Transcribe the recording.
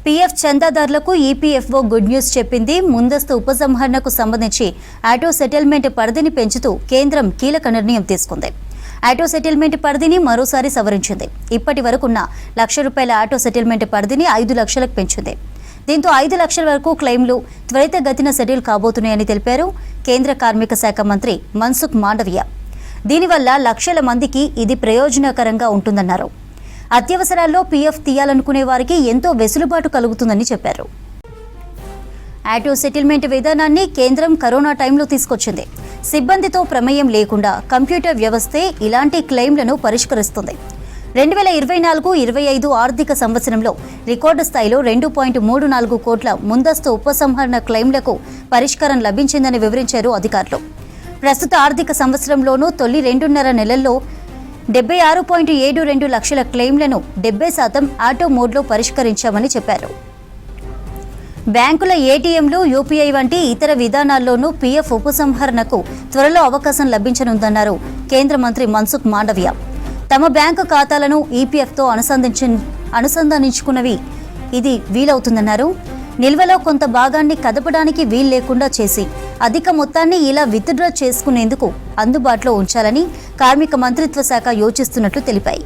PF చందాదారులకు EPFO good news చెప్పింది. ముందస్తు ఉపసంహరణకు సంబంధించి ఆటో సెటిల్మెంట్ పరిధిని పెంచుతూ కేంద్రం కీలక నిర్ణయం తీసుకుంది. ఆటో సెటిల్మెంట్ పరిధిని మరోసారి సవరించింది. ఇప్పటి వరకున్న ₹1,00,000 ఆటో సెటిల్మెంట్ పరిధిని 5 లక్షలకు పెంచింది. దీంతో 5 లక్షల వరకు క్లెయిమ్లు త్వరితగతిన సెటిల్ కాబోతున్నాయని తెలిపారు కేంద్ర కార్మిక శాఖ మంత్రి మన్సుఖ్ మాండవియా. దీనివల్ల లక్షల మందికి ఇది ప్రయోజనకరంగా ఉంటుందన్నారు. అత్యవసరాల్లో పీఎఫ్ తీయాలనుకునే వారికి ఎంతో వెసులుబాటు కలుగుతుందని చెప్పారు. ఆటో సెటిల్మెంట్ విధానాన్ని కేంద్రం కరోనా టైంలో తీసుకొచ్చింది. సిబ్బందితో ప్రమేయం లేకుండా కంప్యూటర్ వ్యవస్థే ఇలాంటి క్లెయిమ్లను పరిష్కరిస్తుంది. 2024-25 ఆర్థిక సంవత్సరంలో రికార్డు స్థాయిలో 2.34 కోట్ల ముందస్తు ఉపసంహరణ క్లెయిమ్లకు పరిష్కారం లభించిందని వివరించారు అధికారులు. ప్రస్తుత ఆర్థిక సంవత్సరంలోనూ తొలి 2.5 నెలల్లో 76.72 లక్షల క్లెయిమ్లను 70% ఆటో మోడ్లో పరిష్కరించామని చెప్పారు. బ్యాంకుల ఏటీఎంలు, యూపీఐ వంటి ఇతర విధానాల్లోనూ పీఎఫ్ ఉపసంహరణకు త్వరలో అవకాశం లభించనుందన్నారు కేంద్ర మంత్రి మన్సుఖ్ మాండవియా. తమ బ్యాంకు ఖాతాలను ఈపీఎఫ్తో అనుసంధానించుకున్నవి ఇది వీలవుతుందన్నారు. నిల్వలో కొంత భాగాన్ని కదపడానికి వీలు లేకుండా చేసి అధిక మొత్తాన్ని ఇలా విత్డ్రా చేసుకునేందుకు అందుబాటులో ఉంచాలని కార్మిక మంత్రిత్వ శాఖ యోచిస్తున్నట్లు తెలిపాయి.